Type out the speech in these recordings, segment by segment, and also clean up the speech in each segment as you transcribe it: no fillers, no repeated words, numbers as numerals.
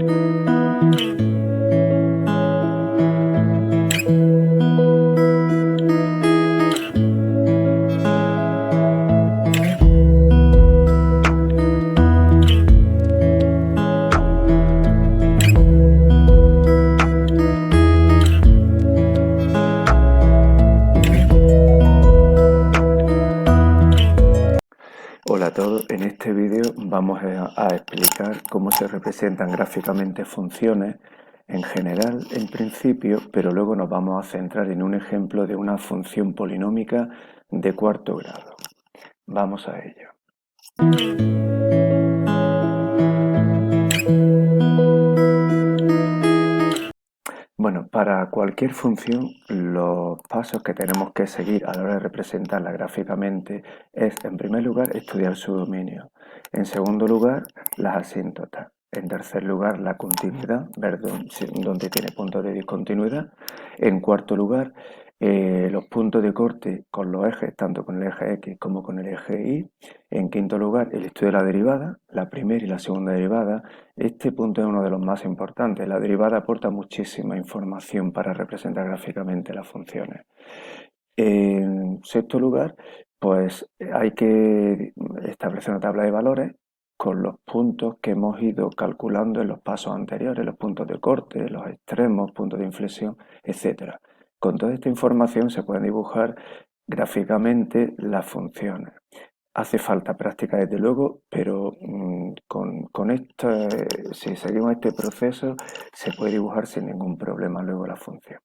Hola a todos, en este vídeo vamos a explicar cómo se representan gráficamente funciones en general, en principio, pero luego nos vamos a centrar en un ejemplo de una función polinómica de cuarto grado. Vamos a ello. Bueno, para cualquier función, los pasos que tenemos que seguir a la hora de representarla gráficamente es, en primer lugar, estudiar su dominio. En segundo lugar, las asíntotas. En tercer lugar, la continuidad, ver dónde tiene puntos de discontinuidad. En cuarto lugar, los puntos de corte con los ejes, tanto con el eje X como con el eje Y. En quinto lugar, el estudio de la derivada, la primera y la segunda derivada. Este punto es uno de los más importantes. La derivada aporta muchísima información para representar gráficamente las funciones. En sexto lugar, pues hay que establecer una tabla de valores con los puntos que hemos ido calculando en los pasos anteriores, los puntos de corte, los extremos, puntos de inflexión, etc. Con toda esta información se pueden dibujar gráficamente las funciones. Hace falta práctica, desde luego, pero si seguimos este proceso, se puede dibujar sin ningún problema luego la función.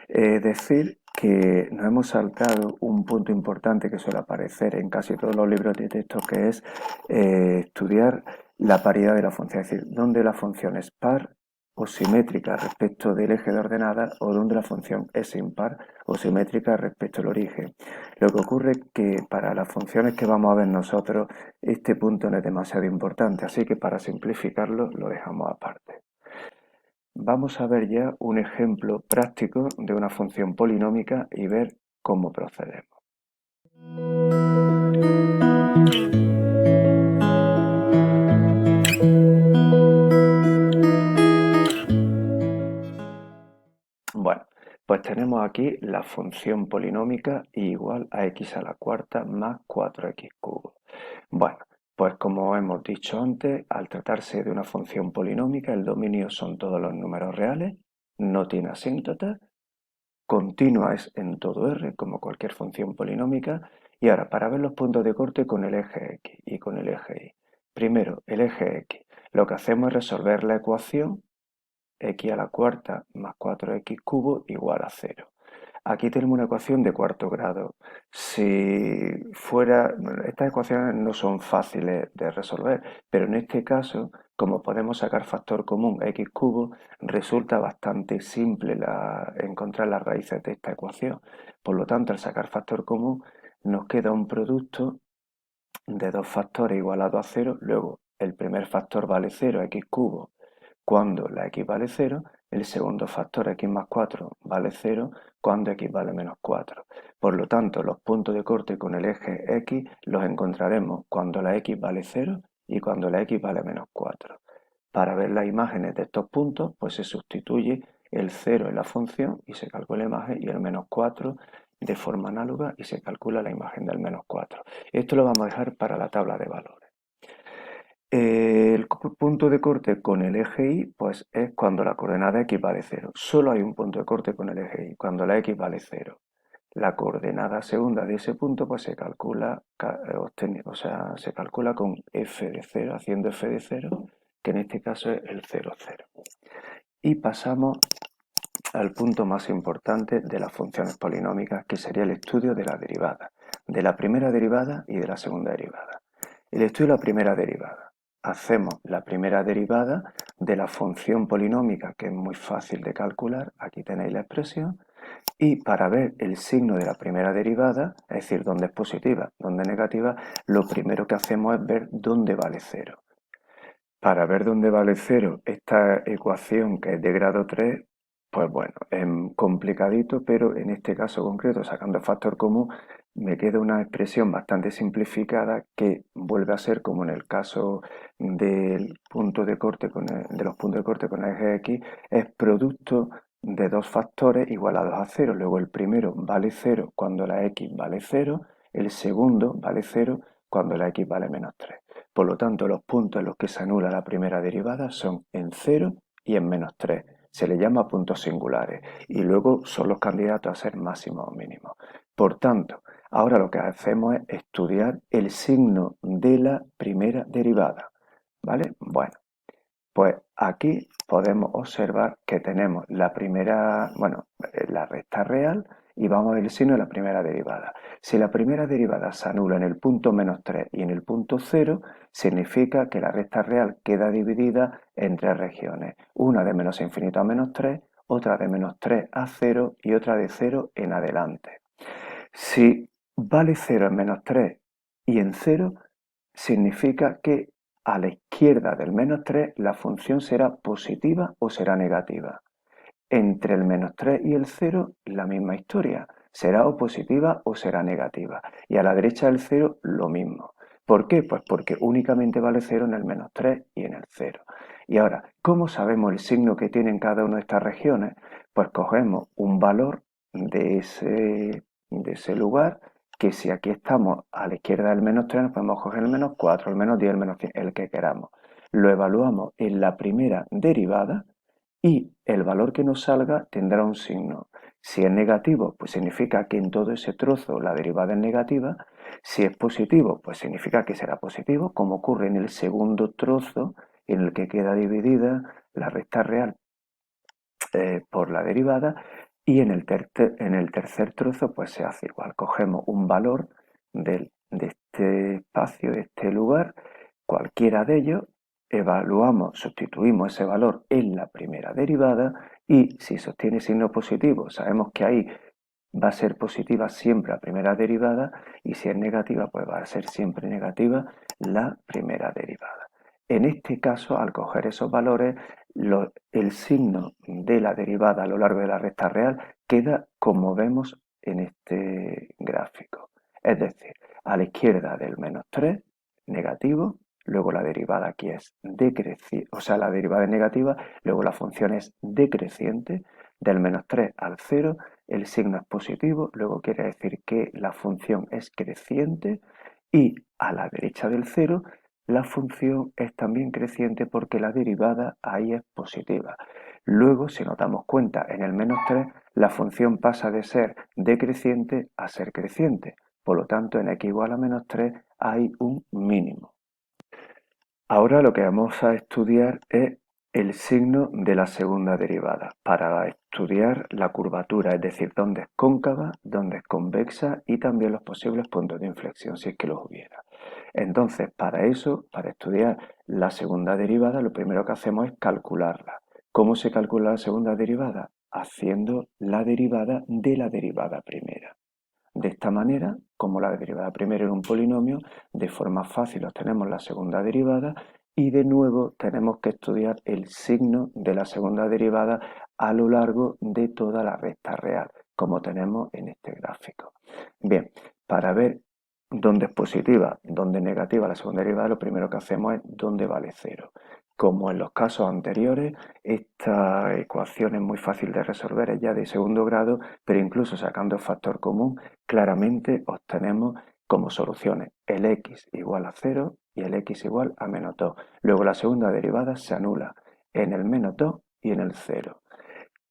Decir que nos hemos saltado un punto importante que suele aparecer en casi todos los libros de texto, que es estudiar la paridad de la función, es decir, dónde la función es par o simétrica respecto del eje de ordenadas o donde la función es impar o simétrica respecto al origen. Lo que ocurre es que para las funciones que vamos a ver nosotros, este punto no es demasiado importante, así que para simplificarlo lo dejamos aparte. Vamos a ver ya un ejemplo práctico de una función polinómica y ver cómo procedemos. Bueno, pues tenemos aquí la función polinómica igual a x a la cuarta más 4x cubo. Bueno, pues como hemos dicho antes, al tratarse de una función polinómica, el dominio son todos los números reales, no tiene asíntotas, continua es en todo R, como cualquier función polinómica. Y ahora, para ver los puntos de corte con el eje X y con el eje Y. Primero, el eje X. Lo que hacemos es resolver la ecuación x a la cuarta más 4x cubo igual a 0. Aquí tenemos una ecuación de cuarto grado. Estas ecuaciones no son fáciles de resolver, pero en este caso, como podemos sacar factor común x cubo, resulta bastante simple encontrar las raíces de esta ecuación. Por lo tanto, al sacar factor común, nos queda un producto de dos factores igualados a 0. Luego, el primer factor vale 0, x cubo, cuando la x vale 0, el segundo factor x más 4 vale 0 cuando x vale menos 4. Por lo tanto, los puntos de corte con el eje x los encontraremos cuando la x vale 0 y cuando la x vale menos 4. Para ver las imágenes de estos puntos, pues se sustituye el 0 en la función y se calcula la imagen y el menos 4 de forma análoga y se calcula la imagen del menos 4. Esto lo vamos a dejar para la tabla de valores. El punto de corte con el eje Y pues es cuando la coordenada x vale 0. Solo hay un punto de corte con el eje Y, cuando la x vale 0. La coordenada segunda de ese punto pues se calcula, se calcula con f de 0, haciendo f de 0, que en este caso es el 0, 0. Y pasamos al punto más importante de las funciones polinómicas, que sería el estudio de la derivada, de la primera derivada y de la segunda derivada. El estudio de la primera derivada. Hacemos la primera derivada de la función polinómica, que es muy fácil de calcular. Aquí tenéis la expresión. Y para ver el signo de la primera derivada, es decir, dónde es positiva, dónde es negativa, lo primero que hacemos es ver dónde vale 0. Para ver dónde vale 0, esta ecuación que es de grado 3, pues bueno, es complicadito, pero en este caso concreto, sacando factor común, me queda una expresión bastante simplificada que vuelve a ser como en el caso del punto de corte de los puntos de corte con el eje X, es producto de dos factores igualados a cero. Luego el primero vale cero cuando la X vale cero, el segundo vale cero cuando la X vale menos 3. Por lo tanto, los puntos en los que se anula la primera derivada son en cero y en menos 3. Se le llama puntos singulares y luego son los candidatos a ser máximos o mínimos. Por tanto, ahora lo que hacemos es estudiar el signo de la primera derivada, ¿vale? Bueno, pues aquí podemos observar que tenemos la primera, bueno, la recta real y vamos a ver el signo de la primera derivada. Si la primera derivada se anula en el punto menos 3 y en el punto 0, significa que la recta real queda dividida en tres regiones. Una de menos infinito a menos 3, otra de menos 3 a 0 y otra de 0 en adelante. Si vale 0 en menos 3 y en 0, significa que a la izquierda del menos 3 la función será positiva o será negativa. Entre el menos 3 y el 0, la misma historia. Será o positiva o será negativa. Y a la derecha del 0, lo mismo. ¿Por qué? Pues porque únicamente vale 0 en el menos 3 y en el 0. Y ahora, ¿cómo sabemos el signo que tienen cada una de estas regiones? Pues cogemos un valor de ese lugar, que si aquí estamos a la izquierda del menos 3, nos podemos coger el menos 4, el menos 10, el menos 100, el que queramos. Lo evaluamos en la primera derivada y el valor que nos salga tendrá un signo. Si es negativo, pues significa que en todo ese trozo la derivada es negativa. Si es positivo, pues significa que será positivo, como ocurre en el segundo trozo en el que queda dividida la recta real por la derivada. Y en en el tercer trozo, pues se hace igual. Cogemos un valor de este espacio, de este lugar, cualquiera de ellos, evaluamos, sustituimos ese valor en la primera derivada y si sostiene signo positivo, sabemos que ahí va a ser positiva siempre la primera derivada y si es negativa, pues va a ser siempre negativa la primera derivada. En este caso, al coger esos valores, el signo de la derivada a lo largo de la recta real queda como vemos en este gráfico. Es decir, a la izquierda del menos 3, negativo, luego la derivada aquí es decreciente, o sea, la derivada es negativa, luego la función es decreciente, del menos 3 al 0, el signo es positivo, luego quiere decir que la función es creciente y a la derecha del 0 la función es también creciente porque la derivada ahí es positiva. Luego, si nos damos cuenta, en el menos 3 la función pasa de ser decreciente a ser creciente. Por lo tanto, en x igual a menos 3 hay un mínimo. Ahora lo que vamos a estudiar es el signo de la segunda derivada para estudiar la curvatura, es decir, dónde es cóncava, dónde es convexa y también los posibles puntos de inflexión, si es que los hubiera. Entonces, para eso, para estudiar la segunda derivada, lo primero que hacemos es calcularla. ¿Cómo se calcula la segunda derivada? Haciendo la derivada de la derivada primera. De esta manera, como la derivada primera era un polinomio, de forma fácil obtenemos la segunda derivada y de nuevo tenemos que estudiar el signo de la segunda derivada a lo largo de toda la recta real, como tenemos en este gráfico. Bien, para ver dónde es positiva, dónde es negativa la segunda derivada, lo primero que hacemos es dónde vale cero. Como en los casos anteriores, esta ecuación es muy fácil de resolver, es ya de segundo grado, pero incluso sacando el factor común, claramente obtenemos como soluciones el x igual a 0 y el x igual a menos 2. Luego la segunda derivada se anula en el menos 2 y en el 0.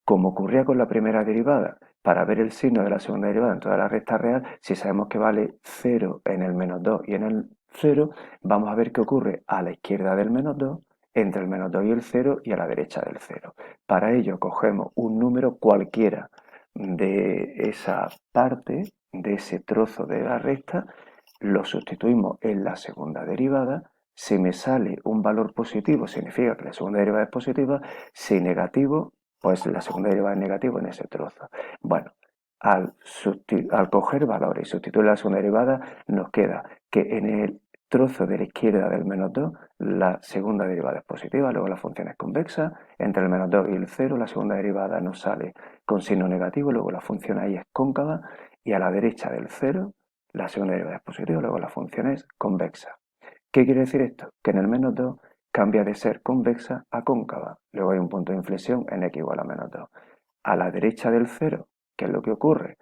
Como ocurría con la primera derivada, para ver el signo de la segunda derivada en toda la recta real, si sabemos que vale 0 en el menos 2 y en el 0, vamos a ver qué ocurre a la izquierda del menos 2, entre el menos 2 y el 0 y a la derecha del 0. Para ello cogemos un número cualquiera de esa parte, de ese trozo de la recta, lo sustituimos en la segunda derivada. Si me sale un valor positivo, significa que la segunda derivada es positiva. Si negativo, pues la segunda derivada es negativa en ese trozo. Bueno, al coger valores y sustituir la segunda derivada, nos queda que en el trozo de la izquierda del menos 2, la segunda derivada es positiva, luego la función es convexa, entre el menos 2 y el 0, la segunda derivada nos sale con signo negativo, luego la función ahí es cóncava, y a la derecha del 0 la segunda derivada es positiva, luego la función es convexa. ¿Qué quiere decir esto? Que en el menos 2 cambia de ser convexa a cóncava. Luego hay un punto de inflexión en x igual a menos 2. A la derecha del 0, ¿qué es lo que ocurre?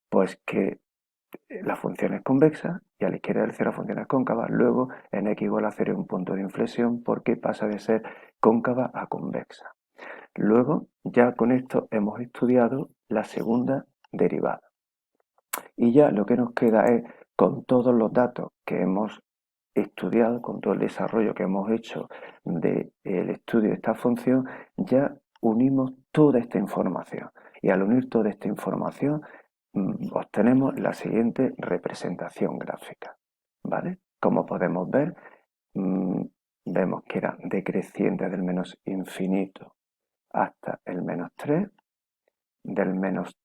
Pues que la función es convexa y a la izquierda del 0 la función es cóncava. Luego en x igual a 0 hay un punto de inflexión porque pasa de ser cóncava a convexa. Luego, ya con esto hemos estudiado la segunda derivada. Y ya lo que nos queda es, con todos los datos que hemos estudiado, con todo el desarrollo que hemos hecho del estudio de esta función, ya unimos toda esta información. Y al unir toda esta información, obtenemos la siguiente representación gráfica. ¿Vale? Como podemos ver, vemos que era decreciente del menos infinito hasta el menos 3, del menos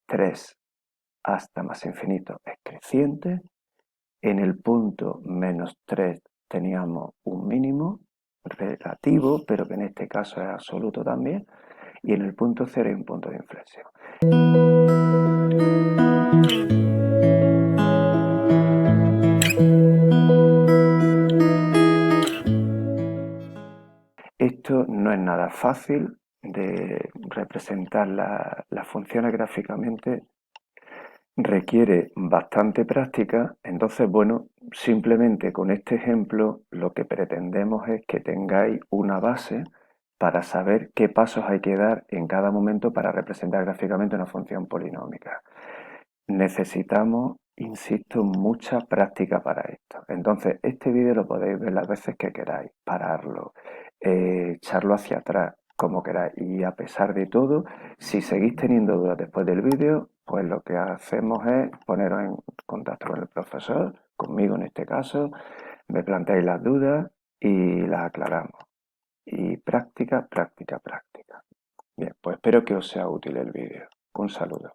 3 hasta más infinito es creciente, en el punto menos 3 teníamos un mínimo relativo, pero que en este caso es absoluto también, y en el punto 0 hay un punto de inflexión. Esto no es nada fácil de representar las funciones gráficamente, requiere bastante práctica, entonces, bueno, simplemente con este ejemplo lo que pretendemos es que tengáis una base para saber qué pasos hay que dar en cada momento para representar gráficamente una función polinómica. Necesitamos, insisto, mucha práctica para esto. Entonces, este vídeo lo podéis ver las veces que queráis, pararlo, echarlo hacia atrás, como queráis. Y a pesar de todo, si seguís teniendo dudas después del vídeo, pues lo que hacemos es poneros en contacto con el profesor, conmigo en este caso, me planteáis las dudas y las aclaramos. Y práctica, práctica, práctica. Bien, pues espero que os sea útil el vídeo. Un saludo.